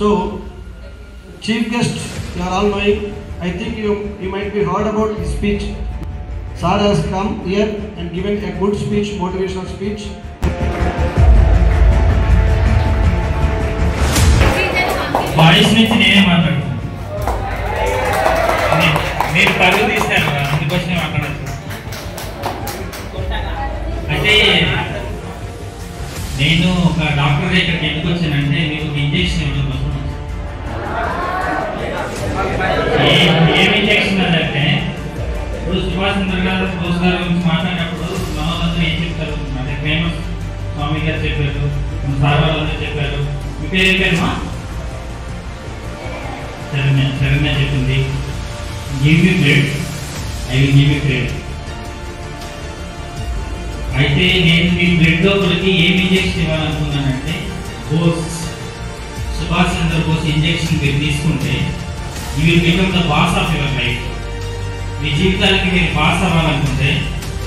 So, chief guest, you are all knowing. I think you might be heard about his speech. Sir has come here and given a good speech, motivational speech. Voice నుంచి నేనే మాట్లాడుతున్నాను. మీరు పరుగు తీస్తారు అందుకోసమే మాట్లాడచ్చు. అంటే నేను ఒక డాక్టర్ ఇక్కడికి ఎందుకు వచ్చానంటే మీకు ఇంజెక్షన్ ఇవ్వడం కోసం. ఏం ఇంజెక్షన్ అంటే ఇప్పుడు సుభాష్ చంద్ర గారు బోస్ గారి గురించి మాట్లాడినప్పుడు మనోళ్ళందరూ ఏం చెప్తారు అంటే ఫేమస్ స్వామి గారు చెప్పారు, సార్ వాళ్ళందరూ చెప్పారు. మీ పేరు ఏం పేరుమా? శరణ్య చెప్పింది give me blood, I will give me blood. అయితే నేను మీ బ్లడ్ లోపలికి ఏం ఇంజెక్షన్ ఇవ్వాలనుకున్నానంటే బోస్, సుభాష్ చంద్ర బోస్ ఇంజెక్షన్ మీరు తీసుకుంటే you will become the boss of your life. మీ జీవితానికి మీరు బాస్ అవ్వాలనుకుంటే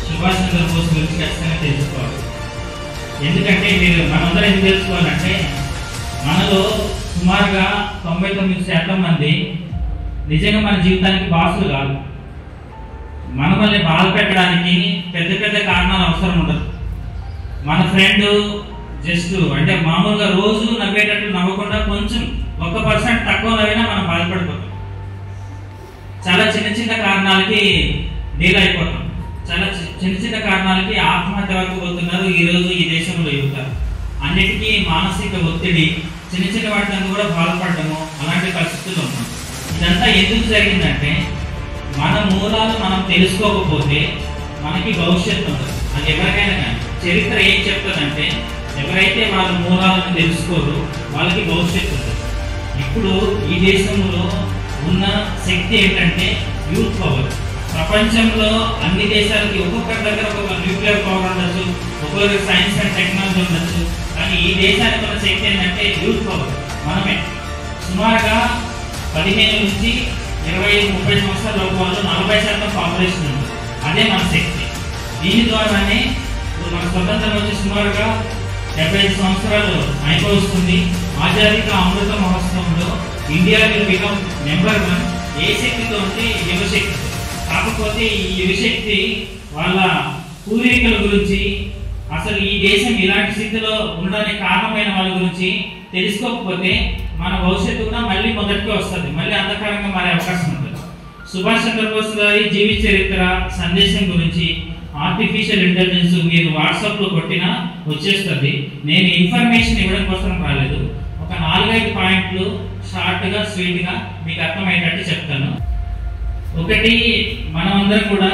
సుభాష్ చంద్ర బోస్ గురించి ఖచ్చితంగా తెలుసుకోవాలి. ఎందుకంటే మీరు మనందరం ఏం తెలుసుకోవాలంటే మనలో సుమారుగా 99% మంది నిజంగా మన జీవితానికి బాసులు కాదు. మనల్ని బాధ పెట్టడానికి పెద్ద పెద్ద కారణాలు అవసరం ఉండదు. మన ఫ్రెండ్ జస్ట్ అంటే మామూలుగా రోజు నవ్వేటట్లు నవ్వకుండా కొంచెం 1% తక్కువ నవ్వినా మనం బాధపడిపోతాం. చాలా చిన్న చిన్న కారణాలకి డీల్ అయిపోతాం. చాలా చిన్న చిన్న కారణాలకి ఆత్మహత్య వరకు పోతున్నారు ఈరోజు ఈ దేశంలో యువత. అన్నిటికీ మానసిక ఒత్తిడి, చిన్న చిన్న వాటిని కూడా బాధపడటము, అలాంటి పరిస్థితులు ఉన్నాం. ఇదంతా ఎందుకు జరిగిందంటే మన మూలాలు మనం తెలుసుకోకపోతే మనకి భవిష్యత్తు ఉంటుంది. అది ఎవరికైనా కానీ చరిత్ర ఏం చెప్తుందంటే ఎవరైతే వాళ్ళ మూలాలను తెలుసుకోరు వాళ్ళకి భవిష్యత్తు ఉంటుంది. ఇప్పుడు ఈ దేశంలో ఉన్న శక్తి ఏంటంటే యూత్ పవర్. ప్రపంచంలో అన్ని దేశాలకి ఒక్కొక్కరి దగ్గర ఒక న్యూక్లియర్ పవర్ ఉండొచ్చు, ఒక్కొక్కరికి సైన్స్ అండ్ టెక్నాలజీ ఉండొచ్చు. కానీ ఈ దేశానికి ఉన్న శక్తి ఏంటంటే యూత్ పవర్. మనమే సుమారుగా 15 నుంచి 20-30 సంవత్సరాల లోపు వాళ్ళు 40% పాపులేషన్ ఉంది. అదే మన శక్తి. దీని ద్వారానే ఇప్పుడు మన స్వతంత్రం వచ్చి సుమారుగా 75 సంవత్సరాలు అయిపోతుంది. ఆజాదీ కా అమృత మహోత్సవంలో ఇండియా విల్ బికమ్ నెంబర్ 1. ఏ శక్తితో అంటే యువశక్తి. కాకపోతే ఈ యువశక్తి వాళ్ళ పూర్వీకుల గురించి, అసలు ఈ దేశం ఇలాంటి స్థితిలో ఉండడానికి కారణమైన వాళ్ళ గురించి తెలుసుకోకపోతే మన భవిష్యత్తు కూడా మళ్ళీ మొదటికి వస్తుంది, మళ్ళీ అంధకారంగా మారే అవకాశం ఉంటుంది. సుభాష్ చంద్రబోస్ గారి జీవిత చరిత్ర సందేశం గురించి ఆర్టిఫిషియల్ ఇంటెలిజెన్స్ మీరు వాట్సాప్లో కొట్టినా వచ్చేస్తుంది. నేను ఇన్ఫర్మేషన్ ఇవ్వడం కోసం రాలేదు. ఒక 4-5 పాయింట్లు షార్ట్గా స్వీట్గా మీకు అర్థమయ్యేటట్టు చెప్తాను. ఒకటి, మనమందరం కూడా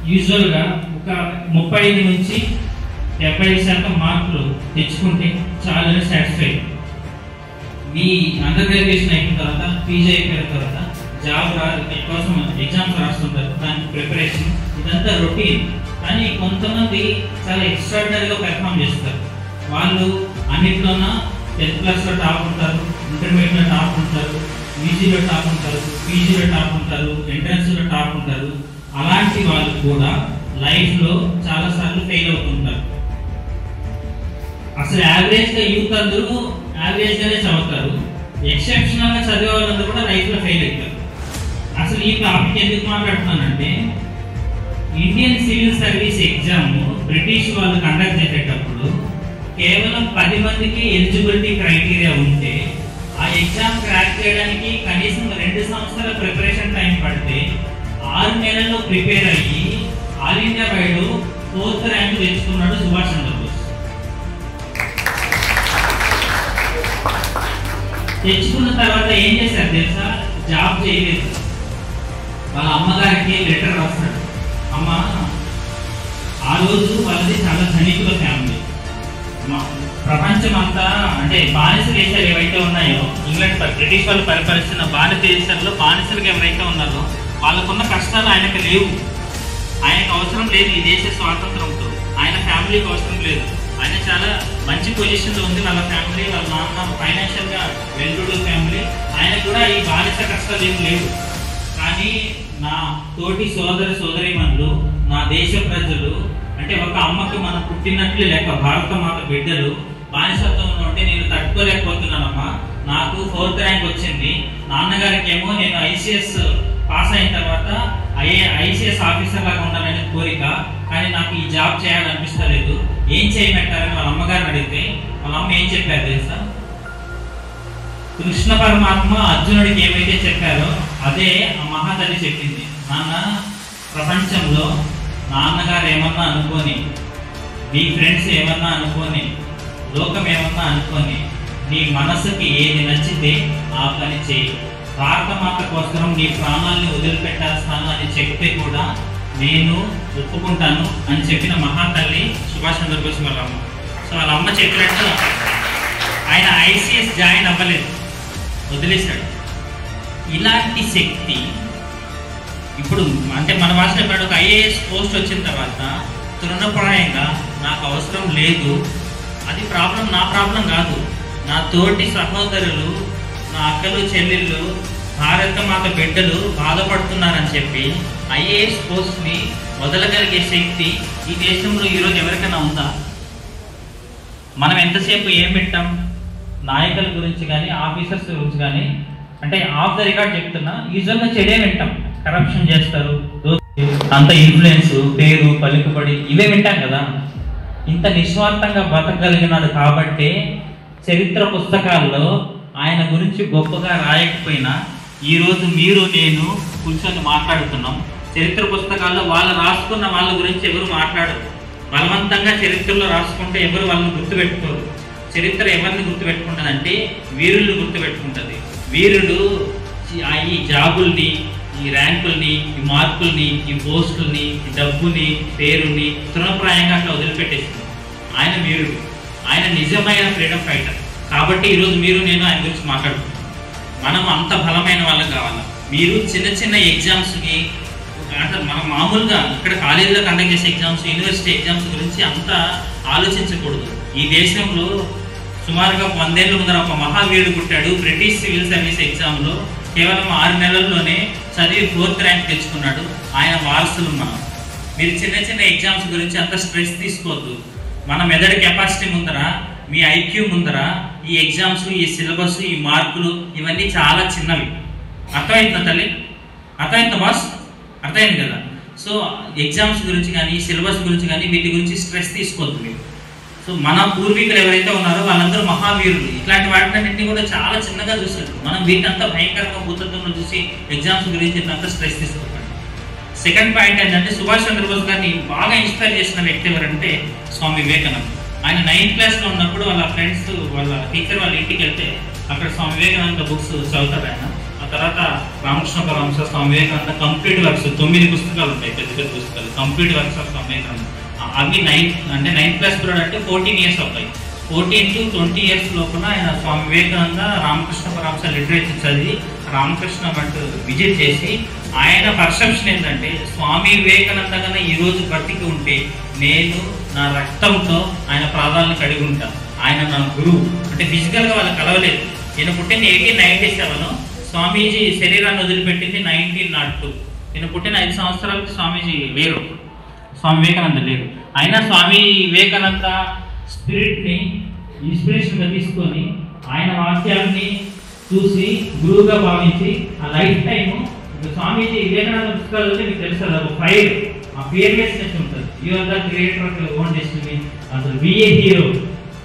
యూజువల్గా ఒక 35 నుంచి 70% మార్కులు తెచ్చుకుంటే చాలా సాటిస్ఫై. మీ అండర్ గ్రాడ్యుయేషన్ అయిన తర్వాత, పీజీ అయిపోయిన తర్వాత జాబ్ కోసం ఎగ్జామ్స్ రాస్తుంటారు, దానికి ప్రిపరేషన్ ఇదంతా రొటీన్. కానీ కొంతమంది చాలా ఎక్స్ట్రాడినరీగా పెర్ఫామ్ చేస్తారు. వాళ్ళు అన్నింటిలోన 10th క్లాస్లో టాప్ ఉంటారు, ఇంటర్మీడియట్లో టాప్ ఉంటారు, యూజీలో టాప్ ఉంటారు, పీజీలో టాప్ ఉంటారు, ఎంట్రన్స్లో టాప్ ఉంటారు. అలాంటి వాళ్ళు కూడా లైఫ్లో చాలాసార్లు ఫెయిల్ అవుతుంటారు. అసలు యావరేజ్గా యూత్ అందరూ యావరేజ్గానే చదువుతారు. ఎక్సెప్షనల్గా చదివే వాళ్ళందరూ కూడా లైఫ్లో ఫెయిల్ అవుతారు. అసలు ఈ టాపిక్ ఎందుకు మాట్లాడుతున్నానంటే Indian civil service exam British వాళ్ళు కండక్ట్ చేసేటప్పుడు కేవలం 10 మందికి ఎలిజిబిలిటీ క్రైటీరియా ఉంటే ఆ ఎగ్జామ్ క్రాక్ చేయడానికి కనీసం 2 సంవత్సరాల ప్రిపరేషన్ టైం పడితే 6 నెలల్లో ప్రిపేర్ అయ్యి all India wide 4th rank తెచ్చుకున్నాడు సుభాష్ చంద్రబోస్. తెచ్చుకున్న తర్వాత ఏం చేశారు తెలుసా? జాబ్ చేయలేదు. వాళ్ళ అమ్మగారికి లెటర్ రాస్తాడు. అమ్మ, ఆ రోజు వాళ్ళది చాలా ధనికుల ఫ్యామిలీ. ప్రపంచం అంతా అంటే బానిస దేశాలు ఏవైతే ఉన్నాయో, ఇంగ్లాండ్ బ్రిటిష్ వాళ్ళు పరిపాలిస్తున్న బానిస దేశాల్లో బానిసలకు ఎవరైతే ఉన్నారో వాళ్ళకున్న కష్టాలు ఆయనకు లేవు. ఆయనకు అవసరం లేదు ఈ దేశ స్వాతంత్రంతో. ఆయన ఫ్యామిలీకి అవసరం లేదు. ఆయన చాలా మంచి పొజిషన్లో ఉంది. వాళ్ళ ఫ్యామిలీ, వాళ్ళ నాన్న ఫైనాన్షియల్గా వెల్డుడ్ ఫ్యామిలీ. ఆయన కూడా ఈ బానిస కష్టాలు ఏం లేవు. కానీ నా తోటి సోదరీమణులు, నా దేశ ప్రజలు, అంటే ఒక అమ్మకి మనం పుట్టినట్లు లేక భారత మాత బిడ్డలు బానిసత్వంలో ఉంటే నేను తట్టుకోలేకపోతున్నానమ్మా, నాకు 4th ర్యాంక్ వచ్చింది. నాన్నగారికి ఏమో నేను ఐసీఎస్ పాస్ అయిన తర్వాత ఐసీఎస్ ఆఫీసర్ లాగా ఉండాలనే కోరిక, కానీ నాకు ఈ జాబ్ చేయాలనిపిస్తలేదు, ఏం చేయమంటారని వాళ్ళ అమ్మగారిని అడిగితే వాళ్ళ అమ్మ ఏం చెప్పారు తెలుసా? కృష్ణ పరమాత్మ అర్జునుడికి ఏమైతే చెప్పారో అదే ఆ మహాతల్లి చెప్పింది. నాన్న, ప్రపంచంలో నాన్నగారు ఏమన్నా అనుకోని, నీ ఫ్రెండ్స్ ఏమన్నా అనుకోని, లోకం ఏమన్నా అనుకోని, నీ మనసుకి ఏది నచ్చితే ఆ పని చేయి, భారతమాత కోసం నీ ప్రాణాలని వదిలిపెట్టేస్తాను అని చెప్తే కూడా నేను ఒప్పుకుంటాను అని చెప్పిన మహాతల్లి సుభాష్ చంద్రబోస్ వాళ్ళ అమ్మ. సో వాళ్ళ అమ్మ చెప్పినట్టు ఆయన ఐసీఎస్ జాయిన్ అవ్వలేదు, వదిలేశాడు. ఇలాంటి శక్తి ఇప్పుడు అంటే మన భాషలో ఇప్పుడు ఒక ఐఏఎస్ పోస్ట్ వచ్చిన తర్వాత తృణప్రాయంగా నాకు అవసరం లేదు, అది ప్రాబ్లం, నా ప్రాబ్లం కాదు, నా తోటి సహోదరులు, నా అక్కలు చెల్లెళ్ళు, భారతమాత బిడ్డలు బాధపడుతున్నారని చెప్పి ఐఏఎస్ పోస్ట్ని వదలగలిగే శక్తి ఈ దేశంలో ఈరోజు ఎవరికైనా ఉందా? మనం ఎంతసేపు ఏం పెట్టాం? నాయకుల గురించి కానీ ఆఫీసర్స్ గురించి కానీ, అంటే ఆఫ్ ద రికార్డ్ చెప్తున్నా, యూజువల్గా చెడే వింటాం. కరప్షన్ చేస్తారు, అంత ఇన్ఫ్లుయెన్స్, పేరు, పలుకుబడి, ఇవే వింటాం కదా. ఇంత నిస్వార్థంగా బతకగలిగినాడు కాబట్టే చరిత్ర పుస్తకాల్లో ఆయన గురించి గొప్పగా రాయకపోయినా ఈరోజు మీరు నేను కూర్చొని మాట్లాడుతున్నాం. చరిత్ర పుస్తకాల్లో వాళ్ళు రాసుకున్న వాళ్ళ గురించి ఎవరు మాట్లాడరు. బలవంతంగా చరిత్రలో రాసుకుంటే ఎవరు వాళ్ళని గుర్తుపెట్టుకోరు. చరిత్ర ఎవరిని గుర్తుపెట్టుకుంటుందంటే వీరులు గుర్తుపెట్టుకుంటుంది. వీరుడు ఈ జాబుల్ని, ఈ ర్యాంకుల్ని, ఈ మార్కుల్ని, ఈ పోస్టుల్ని, ఈ డబ్బుని, పేరుని తృణప్రాయంగా అట్లా వదిలిపెట్టేసింది. ఆయన వీరుడు, ఆయన నిజమైన ఫ్రీడమ్ ఫైటర్. కాబట్టి ఈరోజు మీరు నేను ఆయన గురించి మాట్లాడుతున్నాం. మనం అంత బలమైన వాళ్ళకి కావాలి. మీరు చిన్న చిన్న ఎగ్జామ్స్కి, మనం మామూలుగా ఇక్కడ కాలేజీలో కండక్ట్ చేసే ఎగ్జామ్స్, యూనివర్సిటీ ఎగ్జామ్స్ గురించి అంతా ఆలోచించకూడదు. ఈ దేశంలో సుమారుగా 100 ఏళ్ళ ముందర ఒక మహావీరుడు పుట్టాడు. బ్రిటిష్ సివిల్ సర్వీస్ ఎగ్జామ్లో కేవలం 6 నెలల్లోనే చదివి 4th ర్యాంక్ తెచ్చుకున్నాడు. ఆయన వారసులు మనం. మీరు చిన్న చిన్న ఎగ్జామ్స్ గురించి అంత స్ట్రెస్ తీసుకోవద్దు. మన మెదడు కెపాసిటీ ముందర, మీ ఐక్యూ ముందర ఈ ఎగ్జామ్స్, ఈ సిలబస్, ఈ మార్కులు ఇవన్నీ చాలా చిన్నవి. అర్థమైందా తల్లి? అర్థమైందా బాస్? అర్థమైంది కదా. సో ఎగ్జామ్స్ గురించి కానీ, సిలబస్ గురించి కానీ, వీటి గురించి స్ట్రెస్ తీసుకోవద్దు మీరు. సో మన పూర్వీకులు ఎవరైతే ఉన్నారో వాళ్ళందరూ మహావీరులు. ఇట్లాంటి వాటినన్నింటినీ కూడా చాలా చిన్నగా చూస్తారు. మనం వీటినంతా భయంకరంగా భూతత్వంలో చూసి ఎగ్జామ్స్ గురించి ఇంత స్ట్రెస్ తీసుకోకండి. సెకండ్ పాయింట్ ఏంటంటే, సుభాష్ చంద్రబోస్ గారిని బాగా ఇన్స్పైర్ చేసిన వ్యక్తి ఎవరంటే స్వామి వివేకానంద. ఆయన 9th క్లాస్లో ఉన్నప్పుడు వాళ్ళ ఫ్రెండ్స్, వాళ్ళ టీచర్ వాళ్ళ ఇంటికి వెళ్తే అక్కడ స్వామి వివేకానంద బుక్స్ చదువుతారు ఆయన. ఆ తర్వాత రామకృష్ణ పరమహంస, స్వామి వివేకానంద కంప్లీట్ వర్క్స్ 9 పుస్తకాలు ఉంటాయి, పెద్ద పెద్ద పుస్తకాలు, complete works of Swami Vivekananda. అవి 9th క్లాస్ పిల్లడు అంటే 14 years అవుతాయి. 14 to 20 years లోపల ఆయన స్వామి వివేకానంద, రామకృష్ణ పరమహంస లిటరేచర్ చదివి రామకృష్ణ మఠ్ విజిట్ చేసి ఆయన పర్సెప్షన్ ఏంటంటే, స్వామి వివేకానంద కన్నా ఈరోజు బతికి ఉంటే నేను నా రక్తంతో ఆయన పాదాలను కడిగి ఉంటాను. ఆయన నా గురువు. అంటే ఫిజికల్గా వాళ్ళు కలవలేదు. నేను పుట్టింది 1897, స్వామీజీ శరీరాన్ని వదిలిపెట్టింది 1902. నేను పుట్టిన 5 సంవత్సరాలకి స్వామీజీ లేరు, స్వామి వివేకానంద లేరు. అయినా స్వామి వివేకానంద స్పిరిట్ని ఇన్స్పిరేషన్గా తీసుకొని ఆయన వాక్యాలని చూసి గురువుగా భావించి ఆ లైఫ్ టైము స్వామీజీ వివేకానంద పుస్తకాలు చదివితే మీకు తెలుసు కదా, ఒక ఫైర్, ఆ ఫియర్లెస్నెస్ ఉంటుంది. You are the creator of your own destiny, అసలు బిఏ హీరో,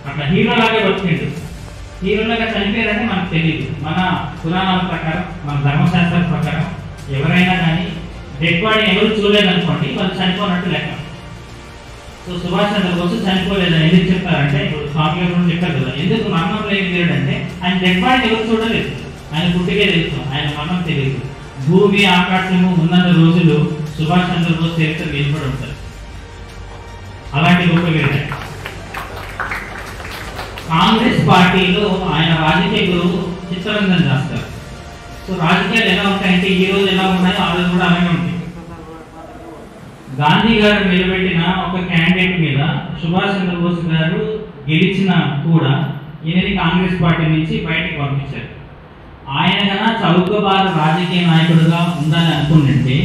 అట్లా హీరో లాగే బతికిండు. హీరోలాగా చనిపోయారంటే మనకు తెలియదు. మన పురాణాల ప్రకారం, మన ధర్మశాస్త్రాల ప్రకారం ఎవరైనా కానీ డెడ్ బాడీ ఎవరు చూడలేదనుకోండి, వాళ్ళు చనిపోయినట్టు లెక్క. సో సుభాష్ చంద్రబోస్ చనిపోలేదని ఎందుకు చెప్తారంటే, ఇప్పుడు స్వామి గారు కూడా చెప్పారు కదా, ఎందుకు మరణం లేని వీరుడు అంటే ఆయన డెడ్ బాడీని ఎవరు చూడలేదు. ఆయన పుట్టికే తెలుసు, ఆయన మరణం తెలియదు. భూమి ఆకాశము ఉన్న రోజులు సుభాష్ చంద్రబోస్ చరిత్ర నిలబడి ఉంటారు. అలాంటి గొప్ప వీరుడు. కాంగ్రెస్ పార్టీలో ఆయన రాజకీయ గురువు చిత్తరంజన్ చేస్తారు. సో రాజకీయాలు ఎలా ఉంటాయంటే ఈ రోజు ఎలా ఉన్నాయో ఆ రోజు కూడా అలాగే ఉంటాయి. గాంధీ గారు నిలబెట్టిన ఒక క్యాండిడేట్ మీద సుభాష్ చంద్రబోస్ గారు గెలిచిన కూడా ఈయనని కాంగ్రెస్ పార్టీ నుంచి బయటకు పంపించారు. ఆయన కన్నా చౌకబారు రాజకీయ నాయకుడుగా ఉందని అనుకుంటుంటే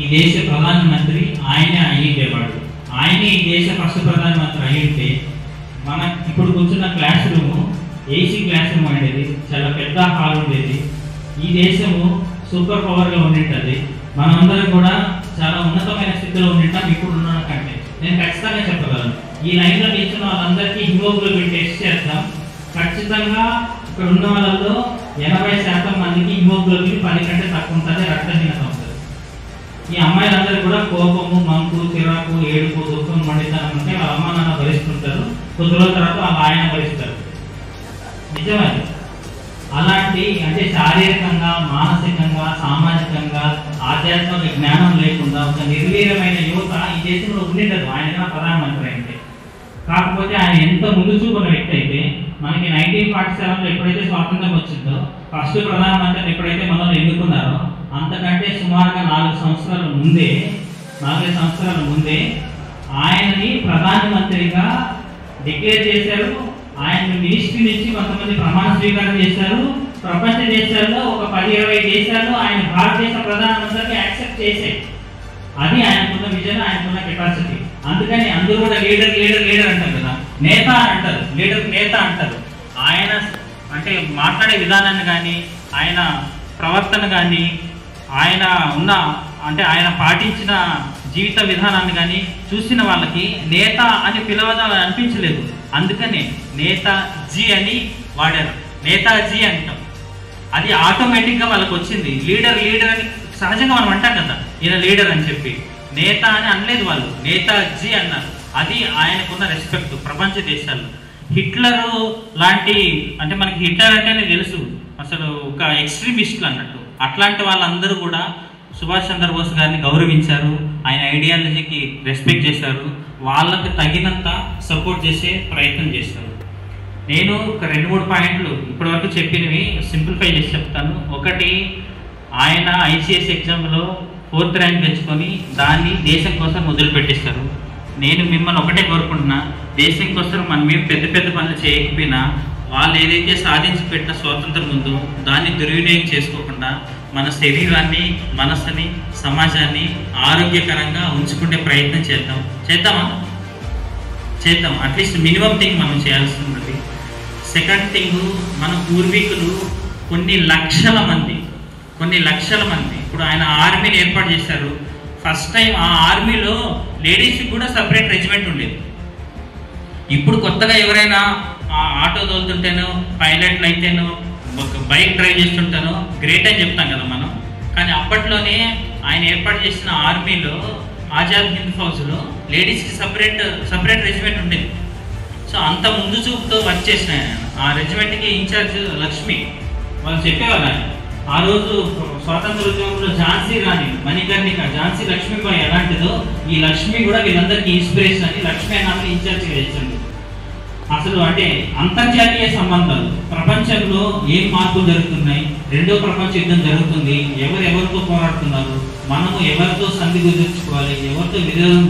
ఈ దేశ ప్రధానమంత్రి ఆయనే అయ్యేవాడు. ఆయనే ఈ దేశ ఫస్ట్ ప్రధానమంత్రి అయ్యింటే మన ఇప్పుడు కూర్చున్న class room AC class room అనేది చాలా పెద్ద హాల్ ఉండేది. ఈ దేశము సూపర్ పవర్గా ఉండింటది. మనందరం కూడా చాలా ఉన్నతమైన స్థితిలో ఉండింటాం ఇప్పుడున్న కంటే. నేను ఖచ్చితంగా చెప్పగలను. ఈ లైన్లో నిల్చున్న వాళ్ళందరికీ హిమోగ్లోబిన్ టెస్ట్ చేస్తాం. ఖచ్చితంగా ఇక్కడ ఉన్న వాళ్ళలో 80% మందికి హిమోగ్లోబిన్ 10 కంటే తక్కువ ఉంటుంది, రక్తహీనత ఉంటుంది. ఈ అమ్మాయిలందరూ కూడా కోపము, మంకు, చిరాకు, ఏడుపు, దుఃఖం, మండితనం ఉంటే వాళ్ళ అమ్మ నాన్న భరిస్తుంటారు. కొద్ది రోజుల తర్వాత వాళ్ళ ఆయన భరిస్తారు. నిజమే. అలాంటి అంటే శారీరకంగా, మానసికంగా, సామాజికంగా, ఆధ్యాత్మిక జ్ఞానం లేకుండా ఒక నిర్వీర్యమైన యువత ఈ దేశంలో ఉండేటది ఆయన ప్రధానమంత్రి అంటే. కాకపోతే ఆయన ఎంత ముందు చూపున్న వ్యక్తి అయితే మనకి 1947లో ఎప్పుడైతే స్వాతంత్రం వచ్చిందో ఫస్ట్ ప్రధానమంత్రిని ఎప్పుడైతే మనం ఎన్నుకున్నారో అంతకంటే సుమారుగా 4 సంవత్సరాల ముందే ఆయనని ప్రధానమంత్రిగా డిక్లేర్ చేశారు. ఆయన మినిస్ట్రీ నుంచి కొంతమంది ప్రమాణ స్వీకారం చేశారు. ప్రపంచ దేశాల్లో ఒక 10-20 దేశాల్లో ఆయన భారతదేశ ప్రధానమంత్రిని యాక్సెప్ట్ చేశాయి. అది ఆయనకున్న విజన్, ఆయనకున్న కెపాసిటీ. అందుకని అందరూ కూడా లీడర్ అంటారు కదా, నేత అంటారు, నేత అంటారు. ఆయన అంటే మాట్లాడే విధానాన్ని కానీ, ఆయన ప్రవర్తన కానీ, ఆయన ఆయన పాటించిన జీవిత విధానాన్ని కానీ చూసిన వాళ్ళకి నేత అని పిలవదాలని అనిపించలేదు. అందుకనే నేతాజీ అని వాడారు. నేతాజీ అంటాం, అది ఆటోమేటిక్గా వాళ్ళకి వచ్చింది. లీడర్ అని సహజంగా మనం అంటాం కదా, ఈయన లీడర్ అని చెప్పి. నేత అని అనలేదు వాళ్ళు, నేతాజీ అన్నారు. అది ఆయనకున్న రెస్పెక్ట్ ప్రపంచ దేశాల్లో. హిట్లర్ లాంటి అంటే మనకి హిట్లర్ అంటేనే తెలుసు అసలు ఒక ఎక్స్ట్రీమిస్టులు అన్నట్టు. అట్లాంటి వాళ్ళందరూ కూడా సుభాష్ చంద్రబోస్ గారిని గౌరవించారు, ఆయన ఐడియాలజీకి రెస్పెక్ట్ చేశారు, వాళ్ళకి తగినంత సపోర్ట్ చేసే ప్రయత్నం చేశారు. నేను ఒక 2-3 పాయింట్లు ఇప్పటివరకు చెప్పినవి సింప్లిఫై చేసి చెప్తాను. ఒకటి, ఆయన ICS ఎగ్జామ్లో 4th ర్యాంక్ తెచ్చుకొని దాన్ని దేశం కోసం వదిలిపెట్టేస్తారు. నేను మిమ్మల్ని ఒకటే కోరుకుంటున్నా, దేశం కోసం మనం ఏం పెద్ద పనులు చేయకపోయినా వాళ్ళు ఏదైతే సాధించి పెట్టిన స్వాతంత్రం ఉందో దాన్ని దుర్వినియోగం చేసుకోకుండా మన శరీరాన్ని, మనసుని, సమాజాన్ని ఆరోగ్యకరంగా ఉంచుకునే ప్రయత్నం చేద్దాం. అట్లీస్ట్ మినిమం థింగ్ మనం చేయాల్సి ఉంటుంది. సెకండ్ థింగ్, మన పూర్వీకులు కొన్ని లక్షల మంది ఇప్పుడు ఆయన ఆర్మీని ఏర్పాటు చేశారు. ఫస్ట్ టైం ఆ ఆర్మీలో లేడీస్కి కూడా సపరేట్ రెజిమెంట్ ఉండేది. ఇప్పుడు కొత్తగా ఎవరైనా ఆటో తోలుతుంటేనో, పైలట్లు అయితేనో, బైక్ డ్రైవ్ చేస్తుంటానో గ్రేట్ అని చెప్తాం కదా మనం. కానీ అప్పట్లోనే ఆయన ఏర్పాటు చేసిన ఆర్మీలో, ఆజాద్ హింద్ ఫౌజ్లో లేడీస్కి సపరేట్ రెజిమెంట్ ఉండేది. సో అంత ముందు చూపుతో వర్క్ చేసిన ఆ రెజిమెంట్కి ఇన్ఛార్జ్ లక్ష్మి. వాళ్ళు చెప్పేవాళ్ళు ఆ రోజు స్వాతంత్ర ఉద్యమంలో ఝాన్సీ రాణి, మణికర్ణిక, ఝాన్సీ లక్ష్మీబాయి ఎలాంటిదో ఈ లక్ష్మి కూడా వీళ్ళందరికీ ఇన్స్పిరేషన్ అని లక్ష్మీ అన్నాన్ని ఇన్ఛార్జ్గా చేసింది. అసలు అంటే అంతర్జాతీయ సంబంధాలు, ప్రపంచంలో ఏం మార్పులు జరుగుతున్నాయి, 2వ ప్రపంచ యుద్ధం జరుగుతుంది, ఎవరితో పోరాడుతున్నారు, మనము ఎవరితో సంధి కుదుర్చుకోవాలి, ఎవరితో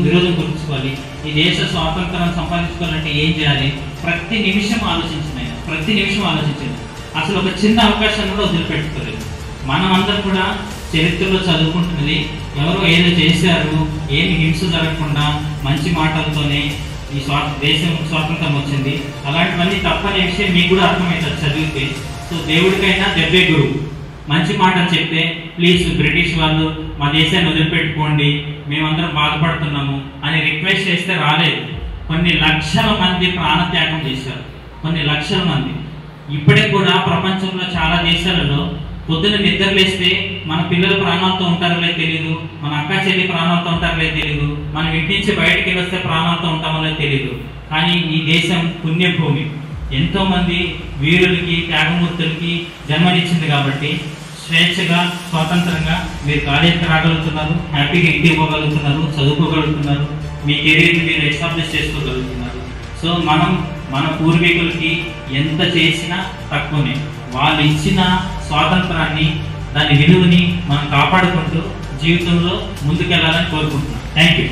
విరోధం కుదుర్చుకోవాలి, ఈ దేశ స్వాతంత్రం సంపాదించుకోవాలంటే ఏం చేయాలి, ప్రతి నిమిషం ఆలోచించింది. అసలు ఒక చిన్న అవకాశాన్ని కూడా వదిలిపెట్టుకోలేదు. మనం అందరం కూడా చరిత్రలో చదువుకుంటున్నది ఎవరో ఏదో చేశారు, ఏమి హింస జరగకుండా మంచి మాటలతోనే ఈ దేశం స్వాతంత్రం వచ్చింది. అలాంటివన్నీ తప్పనే విషయం మీకు కూడా అర్థమవుతుంది చదివితే. సో దేవుడికైనా దెబ్బే గురువు. మంచి మాటలు చెప్తే ప్లీజ్ బ్రిటిష్ వాళ్ళు మా దేశాన్ని వదిలిపెట్టుకోండి, మేమందరం బాధపడుతున్నాము అని రిక్వెస్ట్ చేస్తే రాలేదు. కొన్ని లక్షల మంది ప్రాణత్యాగం చేశారు, కొన్ని లక్షల మంది. ఇప్పుడే కూడా ప్రపంచంలో చాలా దేశాలలో పొద్దున నిద్రలేస్తే మన పిల్లలు ప్రాణాలతో ఉంటారో లేదు తెలియదు, మన అక్క చెల్లి ప్రాణాలతో ఉంటారో లేదు తెలియదు, మనం ఇంటి నుంచి బయటకు వస్తే ప్రాణాలతో ఉంటామో లేదు తెలియదు. కానీ ఈ దేశం పుణ్యభూమి, ఎంతో మంది వీరులకి, త్యాగమూర్తులకి జన్మనిచ్చింది. కాబట్టి స్వేచ్ఛగా, స్వాతంత్రంగా మీరు కాలేజీకి రాగలుగుతున్నారు, హ్యాపీగా ఇంటికి పోగలుగుతున్నారు, చదువుకోగలుగుతున్నారు, మీ కెరీర్ని మీరు ఎస్టాబ్లిష్ చేసుకోగలుగుతున్నారు. సో మనం మన పూర్వీకులకి ఎంత చేసినా తక్కువనే. వాళ్ళు ఇచ్చిన స్వాతంత్రాన్ని, దాని విలువని మనం కాపాడుకుంటూ జీవితంలో ముందుకెళ్ళాలని కోరుకుంటున్నాం. Thank you.